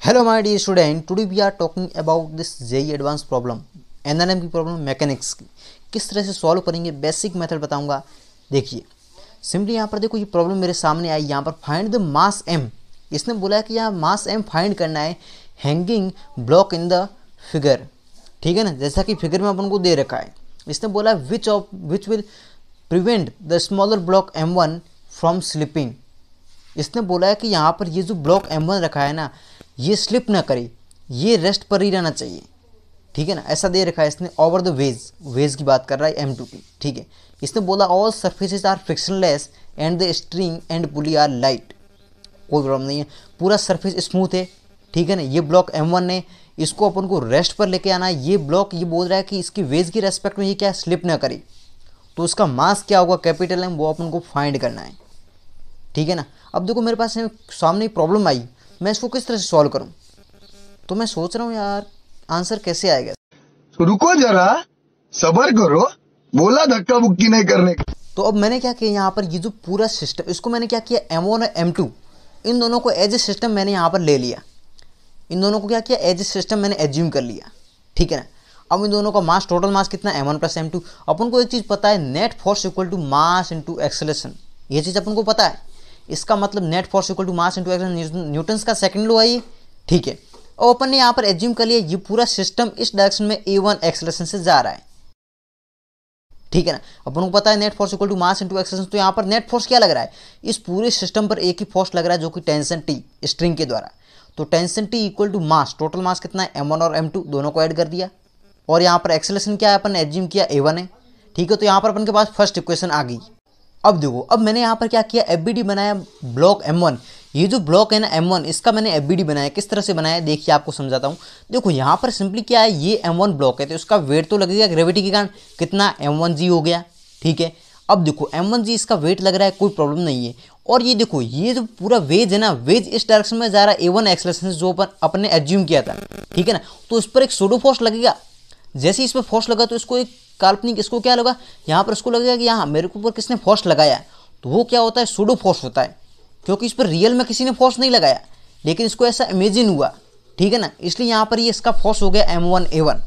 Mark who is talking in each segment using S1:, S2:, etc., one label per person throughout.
S1: Hello my dear student, today we are talking about this JEE advance problem, NLM की प्रॉब्लम, mechanics की किस तरह से सॉल्व करेंगे, बेसिक मेथड बताऊंगा। देखिए सिंपली यहाँ पर देखो, ये प्रॉब्लम मेरे सामने आई। यहाँ पर फाइंड द मास एम, इसने बोला है कि यहाँ मास एम फाइंड करना है hanging block in the figure. ठीक है ना, जैसा कि फिगर में अपन को दे रखा है। इसने बोला which will prevent the smaller block M1 from slipping. इसने बोला है कि यहाँ पर ये जो ब्लॉक M1 रखा है ना, ये स्लिप ना करे, ये रेस्ट पर ही रहना चाहिए। ठीक है ना, ऐसा दे रखा है इसने। ओवर द वेज की बात कर रहा है M2 की। ठीक है, इसने बोला all surfaces are frictionless and the string and pulley are light. कोई प्रॉब्लम नहीं है, पूरा सरफेस स्मूथ है। ठीक है ना, ये ब्लॉक M1 है, इसको अपन को रेस्ट पर लेके आना है। ये ब्लॉक ये बोल रहा है कि इसकी वेज की रेस्पेक्ट में ये क्या स्लिप ना करे, तो उसका मास क्या होगा, कैपिटल M, वो अपन को फाइंड करना है। ठीक है ना, अब देखो मेरे पास सामने प्रॉब्लम आई, मैं इसको किस तरह से सॉल्व करूं। तो मैं सोच रहा हूं यार आंसर कैसे आएगा।
S2: रुको जरा, सब्र करो, बोला धक्का मुक्की नहीं करने का।
S1: तो अब मैंने क्या किया, यहाँ पर ये जो पूरा सिस्टम, इसको मैंने क्या किया, M1 और M2 इन दोनों को एज ए सिस्टम मैंने यहाँ पर ले लिया। इन दोनों को क्या किया, एज ए सिस्टम मैंने एज्यूम कर लिया। ठीक है ना, अब इन दोनों का मास, टोटल मास कितना, M1 प्लस M2। अपन को एक चीज़ पता है, net force equal to mass into acceleration. ये चीज़ अपन को पता है। इसका मतलब net force equal to mass into acceleration, Newton's का सेकंड लॉ है ये। ठीक है, और अपन ने यहाँ पर एज्यूम कर लिया ये पूरा सिस्टम इस डायरेक्शन में A1 एक्सेलरेशन से जा रहा है। ठीक है ना, अपन को पता है net force equal to mass into acceleration. तो यहाँ पर नेट फोर्स क्या लग रहा है, इस पूरे सिस्टम पर एक ही फोर्स लग रहा है, जो कि टेंशन T स्ट्रिंग के द्वारा। तो tension T equal to mass, total mass कितना है, M1 और M2 दोनों को ऐड कर दिया। और यहाँ पर एक्सेलरेशन क्या है, अपन ने एज्यूम किया A1 है। ठीक है, तो यहाँ पर अपन के पास फर्स्ट इक्वेशन आ गई। अब देखो, अब मैंने यहाँ पर क्या किया, FBD बनाया ब्लॉक M1। ये जो ब्लॉक है ना M1, इसका मैंने FBD बनाया। किस तरह से बनाया देखिए, आपको समझाता हूँ। देखो यहाँ पर सिंपली क्या है, ये M1 ब्लॉक है, तो इसका वेट तो लगेगा ग्रेविटी के कारण, कितना M1G हो गया। ठीक है, अब देखो M1G इसका वेट लग रहा है, कोई प्रॉब्लम नहीं है। और ये देखो, ये जो पूरा वेज है ना, वेज इस डायरेक्शन में जा रहा है A1 एक्सेलरेशन जो अपन ने एज्यूम किया था। ठीक है ना, तो इस पर एक सूडो फोर्स लगेगा। जैसे इस पर फोर्स लगा तो इसको एक काल्पनिक, इसको क्या लगा, यहाँ पर इसको लगेगा कि यहाँ मेरे ऊपर किसने फोर्स लगाया, तो वो क्या होता है, सूडो फोर्स होता है, क्योंकि इस पर रियल में किसी ने फोर्स नहीं लगाया, लेकिन इसको ऐसा इमेजिन हुआ। ठीक है ना, इसलिए यहाँ पर ये इसका फोर्स हो गया M1A1,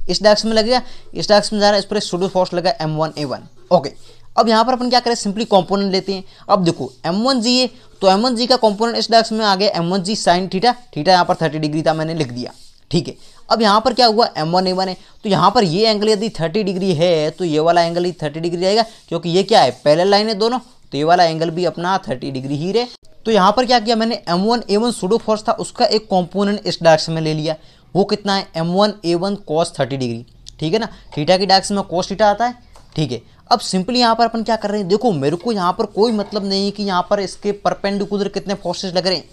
S1: इस डायरेक्शन में लगेगा, इस डायरेक्शन में जा रहा है, इस पर एक सूडो फोर्स लगा M1A1। ओके, अब यहाँ पर अपन क्या करें, सिंपली कंपोनेंट लेते हैं। अब देखो M1G है, तो M1G का कंपोनेंट इस डायरेक्शन में आ गया M1G साइन थीटा। थीटा यहाँ पर 30 डिग्री था, मैंने लिख दिया। ठीक है, अब यहाँ पर क्या हुआ, M1A1 है, तो यहाँ पर ये एंगल यदि 30 डिग्री है, तो ये वाला एंगल ही 30 डिग्री रहेगा, क्योंकि ये क्या है, पैरेलल लाइन है दोनों, तो ये वाला एंगल भी अपना 30 डिग्री ही रहे। तो यहाँ पर क्या किया मैंने, M1A1 सूडो फोर्स था, उसका एक कंपोनेंट इस डायरेक्शन में ले लिया। वो कितना है, M1A1 cos 30 डिग्री। ठीक है ना, थीटा की डायरेक्शन में cos थीटा आता है। ठीक है, अब सिंपली यहाँ पर अपन क्या कर रहे हैं, देखो मेरे को यहाँ पर कोई मतलब नहीं है कि यहाँ पर इसके परपेंडिकुलर कितने फोर्सेस लग रहे हैं,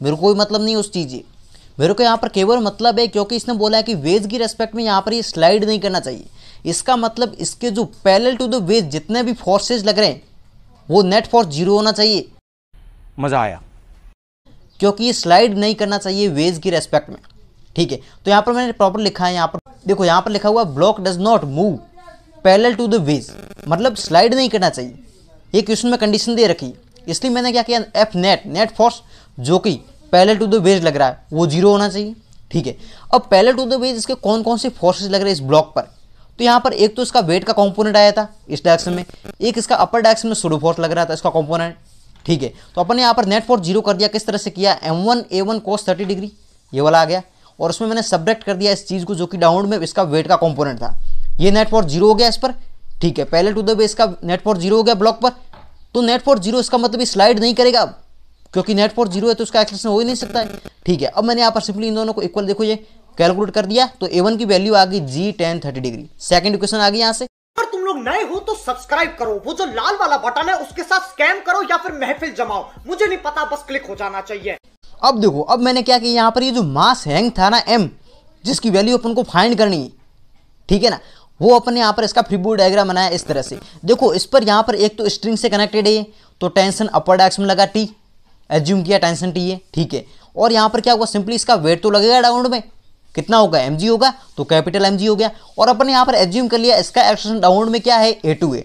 S1: मेरे को कोई मतलब नहीं उस चीज़, मेरे को यहाँ पर केवल मतलब है क्योंकि इसने बोला है कि वेज की रेस्पेक्ट में यहाँ पर ये स्लाइड नहीं करना चाहिए। इसका मतलब इसके जो पैरेलल टू द वेज जितने भी फोर्सेज लग रहे हैं वो नेट फोर्स 0 होना चाहिए।
S3: मजा आया,
S1: क्योंकि ये स्लाइड नहीं करना चाहिए वेज की रेस्पेक्ट में। ठीक है, तो यहाँ पर मैंने प्रॉपर लिखा है, यहाँ पर देखो, यहाँ पर लिखा हुआ block does not move parallel to the wedge, मतलब स्लाइड नहीं करना चाहिए। ये क्वेश्चन में कंडीशन दे रखी, इसलिए मैंने क्या किया, एफ नेट फोर्स जो कि पैरेलल टू द वेज लग रहा है वो 0 होना चाहिए। ठीक है, अब पैरेलल टू द वेज इसके कौन कौन से फोर्सेस लग रहे हैं इस ब्लॉक पर, तो यहाँ पर एक तो इसका वेट का कंपोनेंट आया था इस डायरेक्शन में, एक इसका अपर डायरेक्शन में सूडो फोर्स लग रहा था इसका कंपोनेंट। ठीक है, तो अपन ने यहाँ पर नेट फोर्स 0 कर दिया। किस तरह से किया, M1A1 cos 30 डिग्री ये वाला आ गया, और उसमें मैंने सब्ट्रैक्ट कर दिया इस चीज़ को जो कि डाउनवर्ड में इसका वेट का कंपोनेंट था। ये नेट फोर्स 0 हो गया इस पर। ठीक है, पैरेलल टू द वेज का नेट फोर्स 0 हो गया ब्लॉक पर, तो नेट फोर्स 0 इसका मतलब स्लाइड नहीं करेगा अब, क्योंकि नेट फोर्स 0 है तो उसका एक्सेलरेशन हो ही नहीं सकता है। ठीक है, अब मैंने यहाँ पर सिंपली इन दोनों को इक्वल, देखो ये कैलकुलेट कर दिया, तो A1 की वैल्यू आ गई G tan 30 डिग्री। सेकंड इक्वेशन आ गई यहाँ से।
S4: अगर तुम लोग नए हो तो सब्सक्राइब करो, वो जो लाल वाला बटन है उसके साथ स्कैम करो या फिर महफिल जमाओ, मुझे नहीं पता, बस क्लिक हो जाना चाहिए।
S1: अब देखो, अब मैंने क्या किया, यहाँ पर ये जो मास हैंग था ना M, जिसकी वैल्यू अपन को फाइंड करनी है, ठीक है ना, वो अपन ने यहाँ पर इसका फ्री बॉडी डायग्राम बनाया इस तरह से। देखो इस पर यहाँ पर एक तो स्ट्रिंग से कनेक्टेड है, तो टेंशन अपर डायरेक्शन में लगा T, एज्यूम किया टेंशन T है। ठीक है, और यहाँ पर क्या हुआ, सिंपली इसका वेट तो लगेगा डाउनवर्ड में, कितना होगा, mg होगा, तो कैपिटल mg हो गया। और अपन ने यहाँ पर एज्यूम कर लिया इसका एक्सेलरेशन डाउनवर्ड में क्या है, A2 है।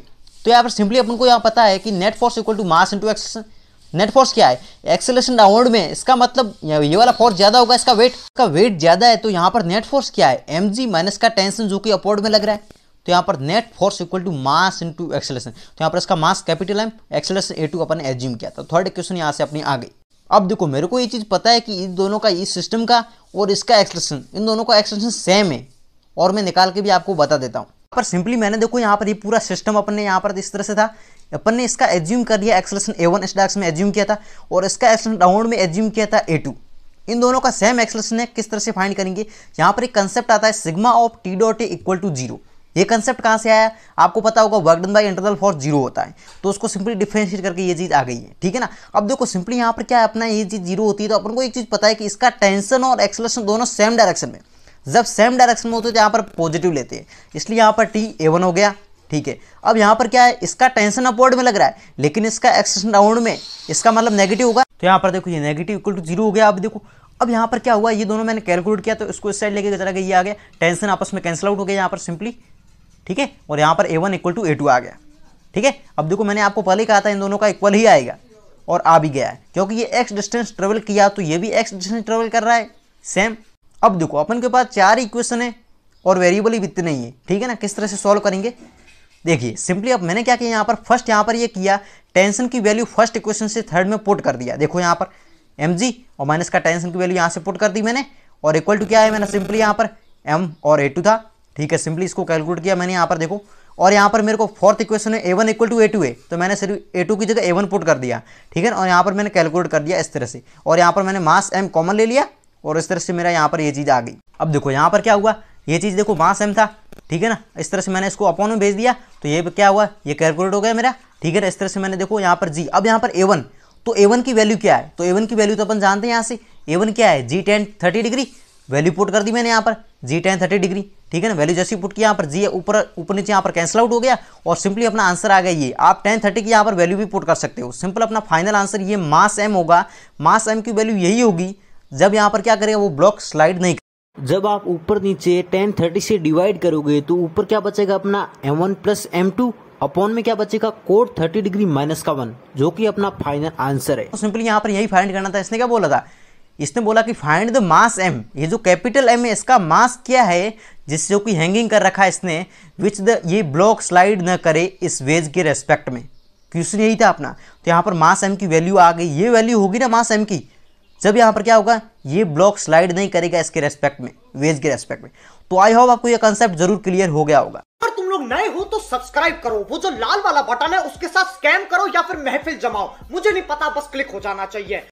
S1: तो यहाँ पर सिंपली अपन को यहाँ पता है कि net force equal to mass into acceleration, net force क्या है, एक्सेलरेशन डाउनवर्ड में, इसका मतलब ये वाला फोर्स ज्यादा होगा, इसका वेट ज्यादा है, तो यहाँ पर नेट फोर्स क्या है, mg माइनस का टेंशन जो कि अपवर्ड में लग रहा है, तो यहाँ पर net force equal to mass into acceleration, तो यहाँ पर इसका mass capital M, acceleration a2 अपन ने एज्यूम किया था। थर्ड इक्वेशन यहाँ से अपनी आ गई। अब देखो मेरे को ये चीज पता है कि इन दोनों का, इस सिस्टम का और इसका एक्सेलरेशन, इन दोनों का एक्सेलरेशन सेम है, और मैं निकाल के भी आपको बता देता हूँ। पर सिंपली मैंने देखो यहाँ पर ये पूरा सिस्टम अपन ने यहाँ पर इस तरह से था, अपन ने इसका एज्यूम कर लिया एक्सेलरेशन a1 इस डायरेक्शन में एज्यूम किया था, और इसका एक्सेलरेशन डाउनवर्ड में एज्यूम किया था a2। इन दोनों का सेम एक्सेलरेशन है, किस तरह से फाइंड करेंगे, यहाँ पर एक कंसेप्ट आता है sigma of T dot A equal to 0। ये कंसेप्ट कहाँ से आया, आपको पता होगा work done by internal force 0 होता है, तो उसको सिंपली डिफरेंशिएट करके ये चीज़ आ गई है, ठीक है ना। अब देखो सिंपली यहाँ पर क्या है, अपना ये चीज़ 0 होती है, तो अपन को एक चीज़ पता है कि इसका टेंशन और एक्सेलरेशन दोनों सेम डायरेक्शन में, जब सेम डायरेक्शन में होते हैं तो यहाँ पर पॉजिटिव लेते हैं, इसलिए यहाँ पर टी a1 हो गया, ठीक है। अब यहाँ पर क्या है, इसका टेंशन अपवर्ड में लग रहा है, लेकिन इसका एक्सेलरेशन डाउनवर्ड में, इसका मतलब नेगेटिव होगा, तो यहाँ पर देखो ये नेगेटिव इक्वल टू 0 हो गया। अब देखो अब यहाँ पर क्या हुआ, ये दोनों मैंने कैलकुलेट किया, तो इसको इस साइड लेके चला गया, ये आ गया, टेंशन आपस में कैंसिल आउट हो गया यहाँ पर सिंपली, ठीक है, और यहाँ पर a1 इक्वल टू a2 आ गया, ठीक है। अब देखो मैंने आपको पहले ही कहा था इन दोनों का इक्वल ही आएगा, और आ भी गया है, क्योंकि ये x डिस्टेंस ट्रेवल किया तो ये भी x डिस्टेंस ट्रेवल कर रहा है सेम। अब देखो अपन के पास 4 इक्वेशन है और वेरिएबल ही इतने नहीं है, ठीक है ना। किस तरह से सॉल्व करेंगे, देखिए सिंपली अब मैंने क्या किया, यहाँ पर फर्स्ट यहाँ पर ये किया, टेंशन की वैल्यू फर्स्ट इक्वेशन से थर्ड में पुट कर दिया। देखो यहाँ पर mg और माइनस का टेंशन की वैल्यू यहाँ से पुट कर दी मैंने, और इक्वल टू क्या है, मैंने सिंपली यहाँ पर m और a2 था, ठीक है, सिंपली इसको कैलकुलेट किया मैंने यहाँ पर देखो, और यहाँ पर मेरे को फोर्थ इक्वेशन है a1 इक्वल टू a2 है, तो मैंने सिर्फ a2 की जगह a1 पुट कर दिया, ठीक है, और यहाँ पर मैंने कैलकुलेट कर दिया इस तरह से, और यहाँ पर मैंने मास m कॉमन ले लिया, और इस तरह से मेरा यहाँ पर ये चीज़ आ गई। अब देखो यहाँ पर क्या हुआ, ये चीज़ देखो मास m था, ठीक है ना, इस तरह से मैंने इसको अपॉन में भेज दिया, तो ये क्या हुआ, ये कैलकुलेट हो गया मेरा, ठीक है ना। इस तरह से मैंने देखो यहाँ पर g, अब यहाँ पर a1, तो a1 की वैल्यू क्या है, तो a1 की वैल्यू तो अपन जानते हैं यहाँ से, a1 क्या है, g tan 30 degree, value put कर दी मैंने यहाँ पर g tan 30 डिग्री, ठीक है ना। वैल्यू जैसी पुट किया यहाँ पर g ऊपर नीचे यहाँ पर कैंसिल आउट हो गया, और सिंपली अपना आंसर आ गया ये। आप tan 30 की यहाँ पर वैल्यू भी पुट कर सकते हो, सिंपल अपना फाइनल आंसर ये मास m होगा। मास m की वैल्यू यही होगी जब यहाँ पर क्या करेगा, वो ब्लॉक स्लाइड नहीं।
S3: जब आप ऊपर नीचे tan 30 से डिवाइड करोगे तो ऊपर क्या बचेगा अपना m1 प्लस m2, अपॉन में क्या बचेगा कोट 30 डिग्री माइनस का 1, जो कि अपना फाइनल आंसर है।
S1: तो सिंपली यहाँ पर यही फाइंड करना था। इसने क्या बोला था, इसने बोला कि फाइंड द मास m, ये जो कैपिटल M है इसका मास क्या है, जिससे कि हैंगिंग कर रखा है इसने, विच द ये ब्लॉक स्लाइड न करे इस वेज के रेस्पेक्ट में। क्वेश्चन यही था अपना, तो यहाँ पर मास m की वैल्यू आ गई, ये वैल्यू होगी ना मास m की, जब यहाँ पर क्या होगा, ये ब्लॉक स्लाइड नहीं करेगा इसके रेस्पेक्ट में, वेज के रेस्पेक्ट में। तो आई होप आपको ये कंसेप्ट जरूर क्लियर हो गया होगा।
S4: अगर तुम लोग नए हो तो सब्सक्राइब करो, वो जो लाल वाला बटन है उसके साथ स्कैम करो या फिर महफिल जमाओ, मुझे नहीं पता, बस क्लिक हो जाना चाहिए।